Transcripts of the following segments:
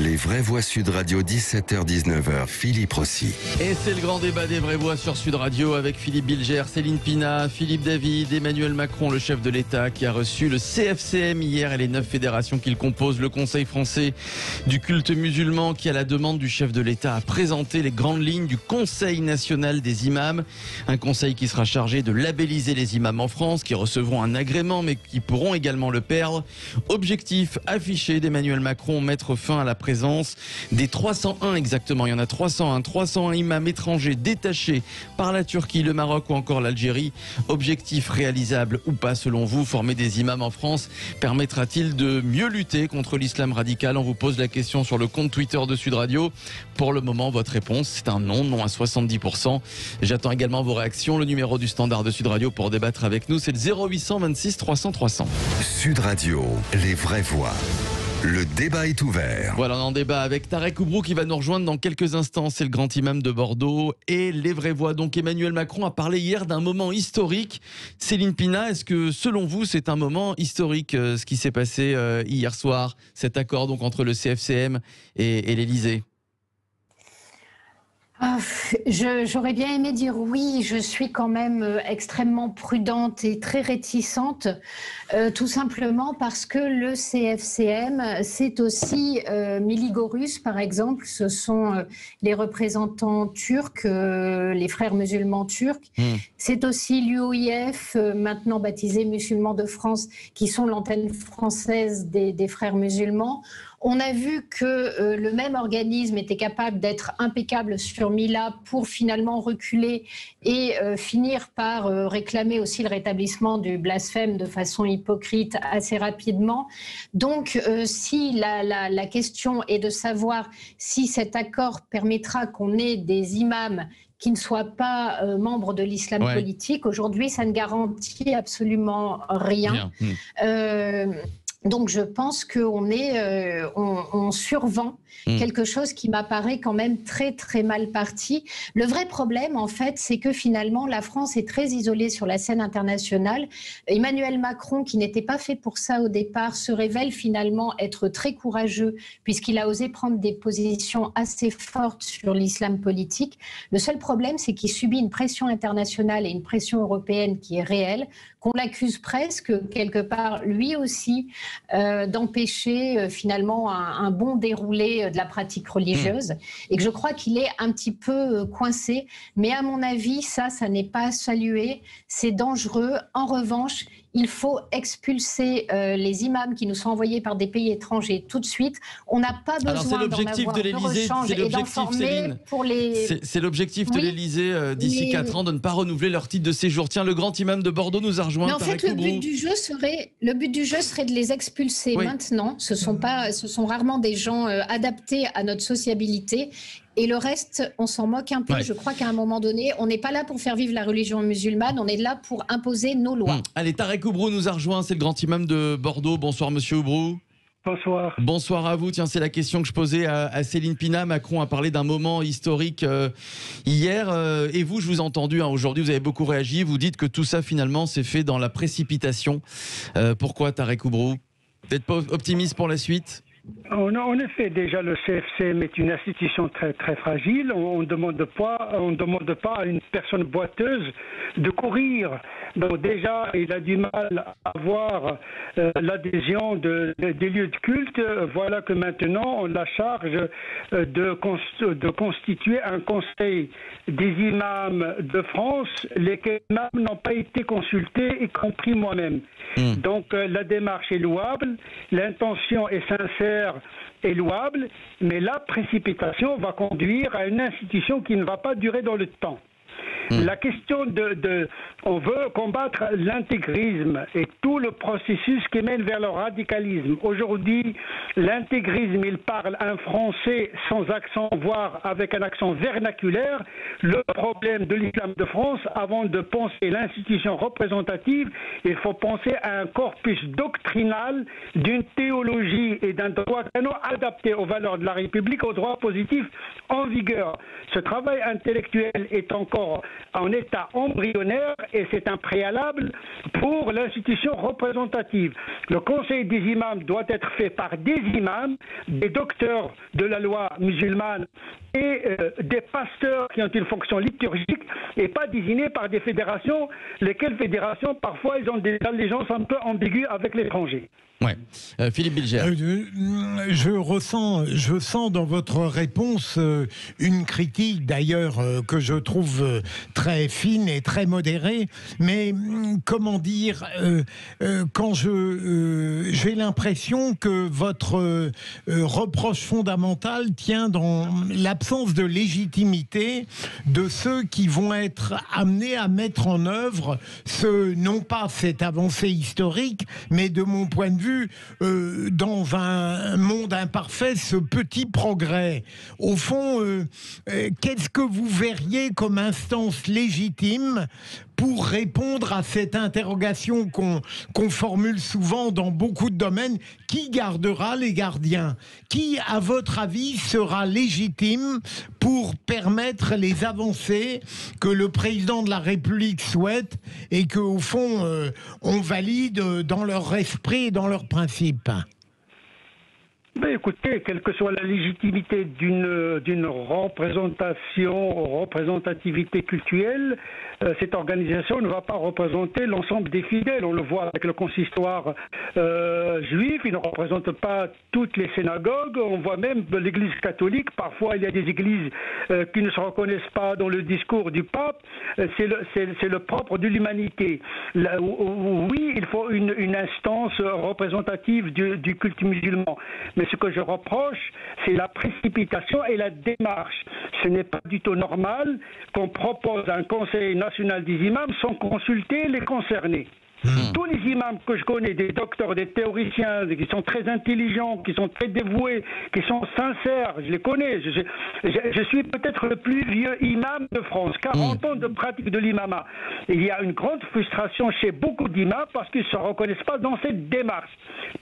Les vraies voix Sud Radio, 17h-19h, Philippe Rossi. Et c'est le grand débat des vraies voix sur Sud Radio avec Philippe Bilger, Céline Pina, Philippe David, Emmanuel Macron, le chef de l'État, qui a reçu le CFCM hier et les 9 fédérations qu'il compose, le Conseil français du culte musulman qui, à la demande du chef de l'État, a présenté les grandes lignes du Conseil national des imams. Un conseil qui sera chargé de labelliser les imams en France, qui recevront un agrément mais qui pourront également le perdre. Objectif affiché d'Emmanuel Macron, mettre fin à la présence des 301 exactement. Il y en a 301 imams étrangers détachés par la Turquie, le Maroc ou encore l'Algérie. Objectif réalisable ou pas selon vous, former des imams en France permettra-t-il de mieux lutter contre l'islam radical? On vous pose la question sur le compte Twitter de Sud Radio. Pour le moment, votre réponse, c'est un non à 70%. J'attends également vos réactions. Le numéro du standard de Sud Radio pour débattre avec nous, c'est le 0800 26 300 300. Sud Radio, les vraies voix. Le débat est ouvert. Voilà, on en débat avec Tarek Oubrou qui va nous rejoindre dans quelques instants. C'est le grand imam de Bordeaux et les vraies voix. Donc Emmanuel Macron a parlé hier d'un moment historique. Céline Pina, est-ce que selon vous c'est un moment historique ce qui s'est passé hier soir, cet accord donc entre le CFCM et l'Élysée? J'aurais bien aimé dire oui, je suis quand même extrêmement prudente et très réticente, tout simplement parce que le CFCM, c'est aussi Miligorus, par exemple, ce sont les représentants turcs, les frères musulmans turcs, c'est aussi l'UOIF, maintenant baptisé Musulmans de France, qui sont l'antenne française des frères musulmans. On a vu que le même organisme était capable d'être impeccable sur Mila pour finalement reculer et finir par réclamer aussi le rétablissement du blasphème de façon hypocrite assez rapidement. Donc si la question est de savoir si cet accord permettra qu'on ait des imams qui ne soient pas membres de l'islam politique, aujourd'hui ça ne garantit absolument rien. Donc je pense qu'on on survend quelque chose qui m'apparaît quand même très très mal parti. Le vrai problème en fait, c'est que finalement la France est très isolée sur la scène internationale. Emmanuel Macron, qui n'était pas fait pour ça au départ, se révèle finalement être très courageux puisqu'il a osé prendre des positions assez fortes sur l'islam politique. Le seul problème, c'est qu'il subit une pression internationale et une pression européenne qui est réelle, qu'on l'accuse presque quelque part lui aussi d'empêcher finalement un bon déroulé de la pratique religieuse et que je crois qu'il est un petit peu coincé. Mais à mon avis, ça n'est pas à saluer, c'est dangereux. En revanche, il faut expulser les imams qui nous sont envoyés par des pays étrangers tout de suite. On n'a pas besoin d'en avoir de rechange et d'informer pour les... C'est l'objectif de l'Élysée d'ici 4 ans de ne pas renouveler leur titre de séjour. Tiens, le grand imam de Bordeaux nous a rejoint. Mais en fait, le but du jeu serait de les expulser maintenant. Ce sont rarement des gens adaptés à notre sociabilité. Et le reste, on s'en moque un peu. Je crois qu'à un moment donné, on n'est pas là pour faire vivre la religion musulmane, on est là pour imposer nos lois. Allez, Tarek Oubrou nous a rejoint, c'est le grand imam de Bordeaux. Bonsoir monsieur Oubrou. Bonsoir. Bonsoir à vous. Tiens, c'est la question que je posais à Céline Pina. Macron a parlé d'un moment historique hier. Et vous, je vous ai entendu, aujourd'hui, vous avez beaucoup réagi. Vous dites que tout ça, finalement, s'est fait dans la précipitation. Pourquoi, Tarek Oubrou? Vous n'êtes pas optimiste pour la suite? En effet, déjà le CFCM est une institution très très fragile. On ne demande pas à une personne boiteuse de courir. Donc déjà, il a du mal à avoir l'adhésion des lieux de culte. Voilà que maintenant, on la charge de constituer un conseil des imams de France. Les imams n'ont pas été consultés, y compris moi-même. Donc la démarche est louable, l'intention est sincère et louable, mais la précipitation va conduire à une institution qui ne va pas durer dans le temps. La question on veut combattre l'intégrisme et tout le processus qui mène vers le radicalisme. Aujourd'hui, l'intégrisme, il parle un français sans accent, voire avec un accent vernaculaire. Le problème de l'islam de France, avant de penser l'institution représentative, il faut penser à un corpus doctrinal d'une théologie et d'un droit canon adapté aux valeurs de la République, aux droits positifs en vigueur. Ce travail intellectuel est encore en état embryonnaire et c'est un préalable pour l'institution représentative. Le conseil des imams doit être fait par des imams, des docteurs de la loi musulmane et des pasteurs qui ont une fonction liturgique et pas désignés par des fédérations, lesquelles fédérations parfois ils ont des allégeances un peu ambiguës avec l'étranger. Ouais. Philippe Bilger. Je sens dans votre réponse une critique d'ailleurs que je trouve très fine et très modérée, mais comment dire, quand j'ai l'impression que votre reproche fondamental tient dans l'absence de légitimité de ceux qui vont être amenés à mettre en œuvre non pas cette avancée historique, mais de mon point de vue dans un monde imparfait, ce petit progrès. Au fond, qu'est-ce que vous verriez comme instance légitime pour répondre à cette interrogation qu'on formule souvent dans beaucoup de domaines? Qui gardera les gardiens? Qui, à votre avis, sera légitime pour permettre les avancées que le président de la République souhaite et que, au fond, on valide dans leur esprit et dans leurs principes? Ben écoutez, quelle que soit la légitimité d'une représentativité cultuelle, cette organisation ne va pas représenter l'ensemble des fidèles. On le voit avec le consistoire juif, il ne représente pas toutes les synagogues. On voit même l'Église catholique. Parfois, il y a des églises qui ne se reconnaissent pas dans le discours du pape. C'est le propre de l'humanité. Oui, il faut une instance représentative du culte musulman. Mais ce que je reproche, c'est la précipitation et la démarche. Ce n'est pas du tout normal qu'on propose un conseil national des imams sans consulter les concernés. Tous les imams que je connais, des docteurs, des théoriciens, qui sont très intelligents, qui sont très dévoués, qui sont sincères, je les connais. Je suis peut-être le plus vieux imam de France, 40 ans de pratique de l'imama. Il y a une grande frustration chez beaucoup d'imams parce qu'ils ne se reconnaissent pas dans cette démarche.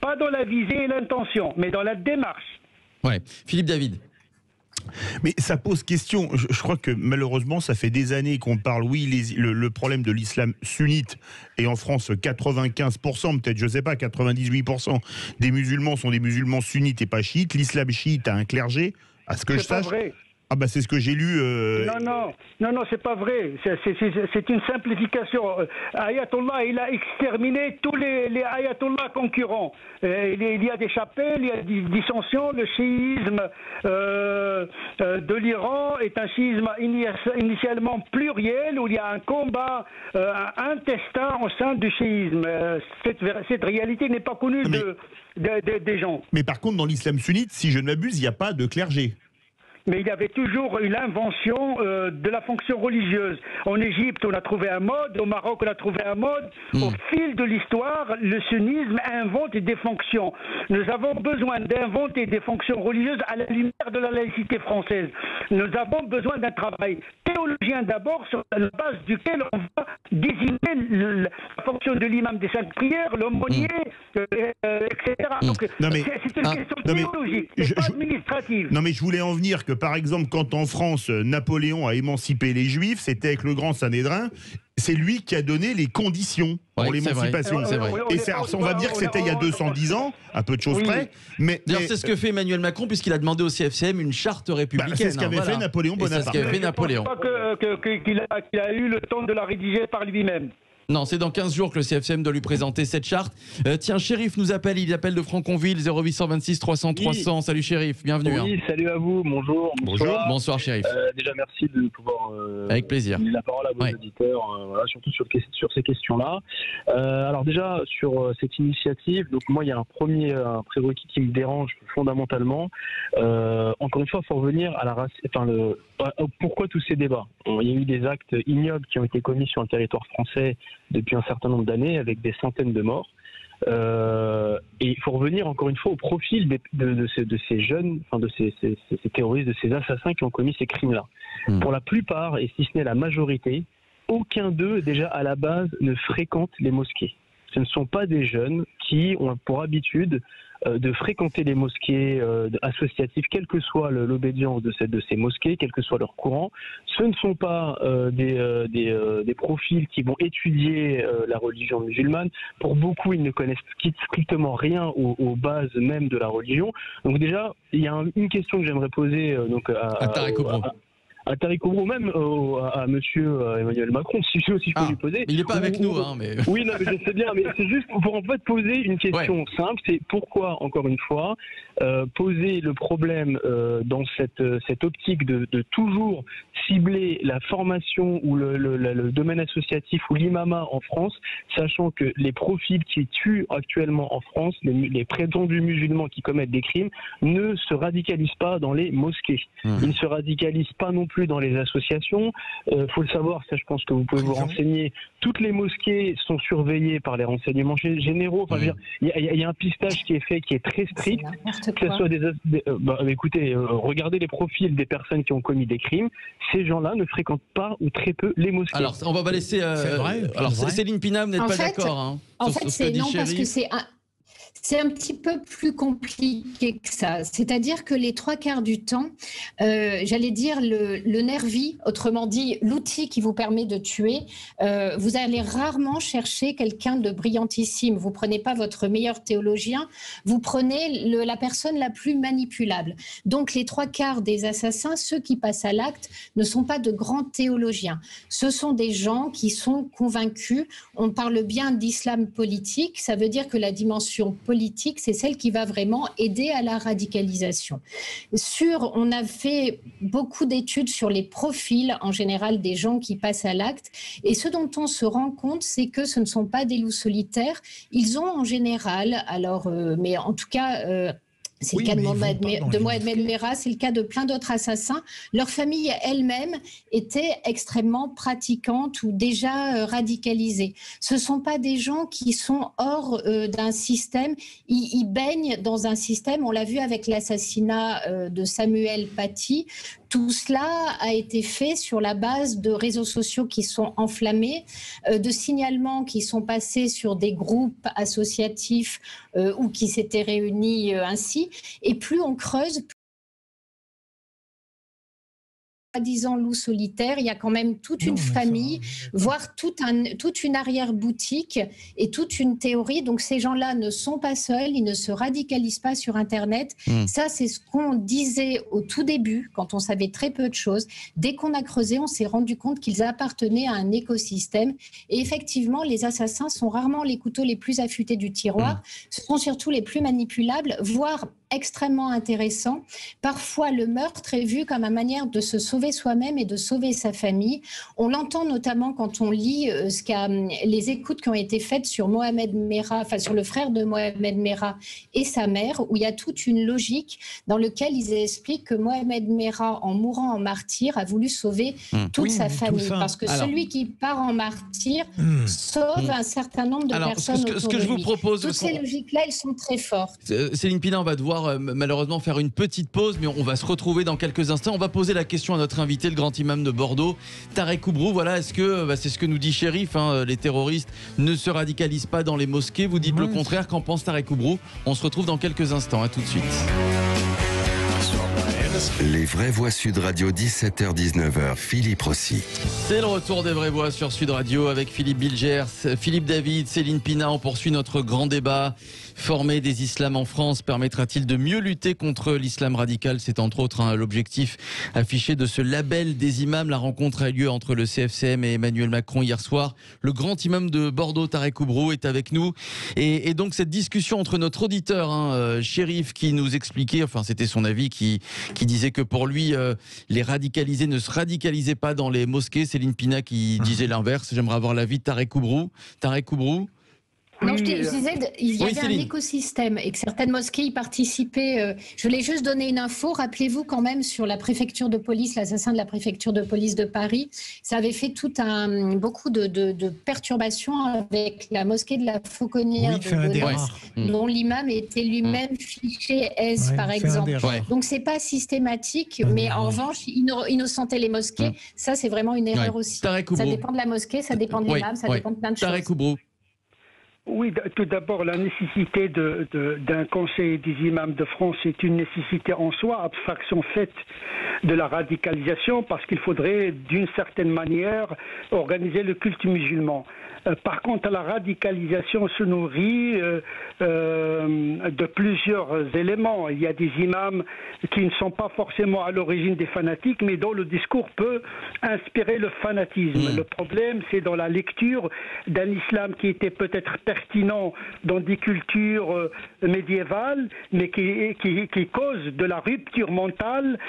Pas dans la visée et l'intention, mais dans la démarche. Ouais. Philippe David. Mais ça pose question. Je crois que malheureusement, ça fait des années qu'on parle, le problème de l'islam sunnite, et en France, 95%, peut-être, je sais pas, 98% des musulmans sont des musulmans sunnites et pas chiites. L'islam chiite a un clergé, à ce que je sache. Vrai. Ah bah c'est ce que j'ai lu. Non, c'est pas vrai. C'est une simplification. Ayatollah, il a exterminé tous les ayatollahs concurrents. Il y a des chapelles, il y a des dissensions. Le chiisme de l'Iran est un chiisme initialement pluriel où il y a un combat intestin au sein du chiisme. Cette réalité n'est pas connue des gens. Mais par contre, dans l'islam sunnite, si je ne m'abuse, il n'y a pas de clergé. Mais il y avait toujours eu l'invention de la fonction religieuse. En Égypte, on a trouvé un mode. Au Maroc, on a trouvé un mode. Au fil de l'histoire, le sunnisme invente des fonctions. Nous avons besoin d'inventer des fonctions religieuses à la lumière de la laïcité française. Nous avons besoin d'un travail théologien d'abord, sur la base duquel on va désigner la fonction de l'imam des cinq prières, l'aumônier, etc. Donc, c'est une question théologique, pas administrative. Non, mais je voulais en venir que, par exemple, quand en France, Napoléon a émancipé les Juifs, c'était avec le grand Sanhédrin, c'est lui qui a donné les conditions pour l'émancipation. C'est vrai. Et on va dire que c'était il y a 210 ans, à peu de choses près. D'ailleurs, c'est ce que fait Emmanuel Macron, puisqu'il a demandé au CFCM une charte républicaine. C'est ce qu'avait fait Napoléon Bonaparte. C'est ce qu'avait fait Napoléon. Je ne pense pas qu'il a eu le temps de la rédiger par lui-même. Non, c'est dans 15 jours que le CFCM doit lui présenter cette charte. Tiens, Chérif nous appelle, il appelle de Franconville, 0826 300 300. Salut Chérif, bienvenue. Oui, salut à vous, bonjour. Bonsoir Chérif. Déjà, merci de pouvoir avec plaisir. donner la parole à vos auditeurs, surtout sur ces questions-là. Alors déjà, sur cette initiative, donc moi, il y a un prérequis qui me dérange fondamentalement. Encore une fois, il faut revenir à la race, pourquoi tous ces débats. Il y a eu des actes ignobles qui ont été commis sur le territoire français depuis un certain nombre d'années, avec des centaines de morts. Et il faut revenir encore une fois au profil de ces jeunes, de ces terroristes, de ces assassins qui ont commis ces crimes-là. Pour la plupart, et si ce n'est la majorité, aucun d'eux, déjà à la base, ne fréquente les mosquées. Ce ne sont pas des jeunes qui ont pour habitude de fréquenter les mosquées associatives, quelle que soit l'obédience de ces mosquées, quel que soit leur courant. Ce ne sont pas des profils qui vont étudier la religion musulmane. Pour beaucoup, ils ne connaissent strictement rien aux bases même de la religion. Donc déjà, il y a une question que j'aimerais poser À Tarek Oubrou. À Tarek Oubrou, même à monsieur Emmanuel Macron, si je peux lui poser. Il n'est pas avec nous, hein, mais... Oui, non, mais je sais bien, mais c'est juste pour en fait poser une question simple, c'est pourquoi, encore une fois, poser le problème dans cette optique de toujours cibler la formation ou le domaine associatif ou l'imama en France, sachant que les profils qui tuent actuellement en France, les prétendus musulmans qui commettent des crimes, ne se radicalisent pas dans les mosquées. Ils ne se radicalisent pas non plus dans les associations. Faut le savoir, ça je pense que vous pouvez vous renseigner. Toutes les mosquées sont surveillées par les renseignements généraux. Enfin, il y a un pistage qui est fait, qui est très strict. Que ce soit écoutez, regardez les profils des personnes qui ont commis des crimes. Ces gens-là ne fréquentent pas ou très peu les mosquées. Alors, on va laisser. Céline Pina, vous n'êtes pas d'accord, hein, en fait, c'est non, parce que c'est un petit peu plus compliqué que ça. C'est-à-dire que les 3/4 du temps, j'allais dire le nervi, autrement dit l'outil qui vous permet de tuer, vous allez rarement chercher quelqu'un de brillantissime. Vous prenez pas votre meilleur théologien, vous prenez la personne la plus manipulable. Donc les 3/4 des assassins, ceux qui passent à l'acte, ne sont pas de grands théologiens. Ce sont des gens qui sont convaincus. On parle bien d'islam politique, ça veut dire que la dimension politique, c'est celle qui va vraiment aider à la radicalisation. On a fait beaucoup d'études sur les profils en général des gens qui passent à l'acte, et ce dont on se rend compte, c'est que ce ne sont pas des loups solitaires. Ils ont en général, mais en tout cas... c'est le cas de Mohamed Merah, c'est le cas de plein d'autres assassins. Leur famille elle-même était extrêmement pratiquante ou déjà radicalisée. Ce ne sont pas des gens qui sont hors d'un système. Ils baignent dans un système. On l'a vu avec l'assassinat de Samuel Paty. Tout cela a été fait sur la base de réseaux sociaux qui sont enflammés, de signalements qui sont passés sur des groupes associatifs ou qui s'étaient réunis ainsi. Et plus on creuse, disant loup solitaire, il y a quand même toute une famille, voire toute une arrière-boutique et toute une théorie. Donc ces gens-là ne sont pas seuls, ils ne se radicalisent pas sur Internet. Ça, c'est ce qu'on disait au tout début, quand on savait très peu de choses. Dès qu'on a creusé, on s'est rendu compte qu'ils appartenaient à un écosystème. Et effectivement, les assassins sont rarement les couteaux les plus affûtés du tiroir. Ce sont surtout les plus manipulables, voire extrêmement intéressant. Parfois, le meurtre est vu comme une manière de se sauver soi-même et de sauver sa famille. On l'entend notamment quand on lit les écoutes qui ont été faites sur Mohamed Merah, enfin sur le frère de Mohamed Merah et sa mère, où il y a toute une logique dans laquelle ils expliquent que Mohamed Merah, en mourant en martyr, a voulu sauver toute sa famille. Parce que celui qui part en martyr sauve un certain nombre de personnes autour de lui. Ce que je vous propose... Toutes ces logiques-là, elles sont très fortes. Céline Pina, on va devoir malheureusement faire une petite pause, mais on va se retrouver dans quelques instants. On va poser la question à notre invité, le grand imam de Bordeaux, Tarek Oubrou. Voilà, est-ce que c'est ce que nous dit Chérif, les terroristes ne se radicalisent pas dans les mosquées? Vous dites le contraire. Qu'en pense Tarek Oubrou? On se retrouve dans quelques instants. À tout de suite. Les vraies voix Sud Radio, 17h-19h, Philippe Rossi. C'est le retour des vraies voix sur Sud Radio avec Philippe Bilgers, Philippe David, Céline Pina. On poursuit notre grand débat. Former des islams en France permettra-t-il de mieux lutter contre l'islam radical? C'est entre autres l'objectif affiché de ce label des imams. La rencontre a eu lieu entre le CFCM et Emmanuel Macron hier soir. Le grand imam de Bordeaux, Tarek Oubrou, est avec nous. Et donc cette discussion entre notre auditeur, Chérif, qui nous expliquait, enfin c'était son avis, qui disait que pour lui, les radicalisés ne se radicalisaient pas dans les mosquées. Céline Pina qui disait l'inverse. J'aimerais avoir l'avis de Tarek Oubrou. Tarek Oubrou. Non, je disais, il y avait un écosystème et que certaines mosquées y participaient. Je voulais juste donner une info. Rappelez-vous quand même sur la préfecture de police, l'assassin de la préfecture de police de Paris, ça avait fait beaucoup de perturbations avec la mosquée de la Fauconnière de Gonesse, dont l'imam était lui-même fiché S, par exemple. Donc c'est pas systématique, mais en revanche, innocentait les mosquées. Ça, c'est vraiment une erreur aussi. Ça dépend de la mosquée, ça dépend de l'imam, ça dépend de plein de choses. Tarek Oubrou. Oui, tout d'abord, la nécessité d'un conseil des imams de France est une nécessité en soi, abstraction faite de la radicalisation, parce qu'il faudrait, d'une certaine manière, organiser le culte musulman. Par contre, la radicalisation se nourrit de plusieurs éléments. Il y a des imams qui ne sont pas forcément à l'origine des fanatiques, mais dont le discours peut inspirer le fanatisme. Le problème, c'est dans la lecture d'un islam qui était peut-être pertinent dans des cultures médiévales, mais qui cause de la rupture mentale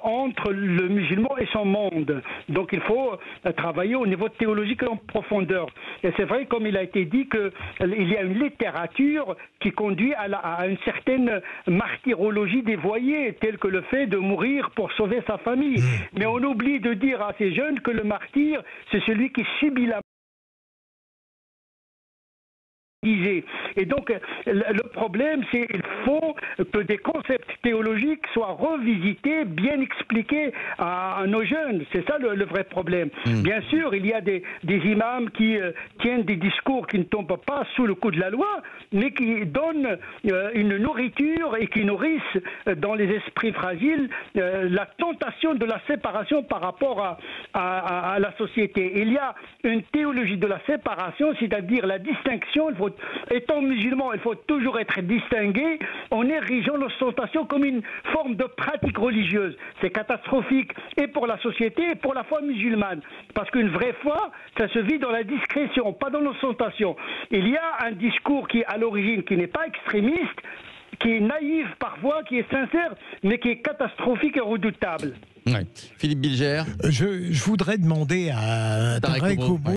entre le musulman et son monde. Donc il faut travailler au niveau théologique en profondeur. Et c'est vrai, comme il a été dit, qu'il y a une littérature qui conduit à une certaine martyrologie dévoyée, telle que le fait de mourir pour sauver sa famille. Mais on oublie de dire à ces jeunes que le martyr, c'est celui qui subit la Et donc, le problème, c'est qu'il faut que des concepts théologiques soient revisités, bien expliqués à nos jeunes. C'est ça le vrai problème. Bien sûr, il y a des imams qui tiennent des discours qui ne tombent pas sous le coup de la loi, mais qui donnent une nourriture et qui nourrissent dans les esprits fragiles la tentation de la séparation par rapport à la société. Il y a une théologie de la séparation, c'est-à-dire la distinction. Étant musulman, il faut toujours être distingué en érigeant l'ostentation comme une forme de pratique religieuse. C'est catastrophique et pour la société et pour la foi musulmane. Parce qu'une vraie foi, ça se vit dans la discrétion, pas dans l'ostentation. Il y a un discours qui, à l'origine, qui n'est pas extrémiste, qui est naïf parfois, qui est sincère, mais qui est catastrophique et redoutable. Ouais. Philippe Bilger. Je voudrais demander à Tarek Obo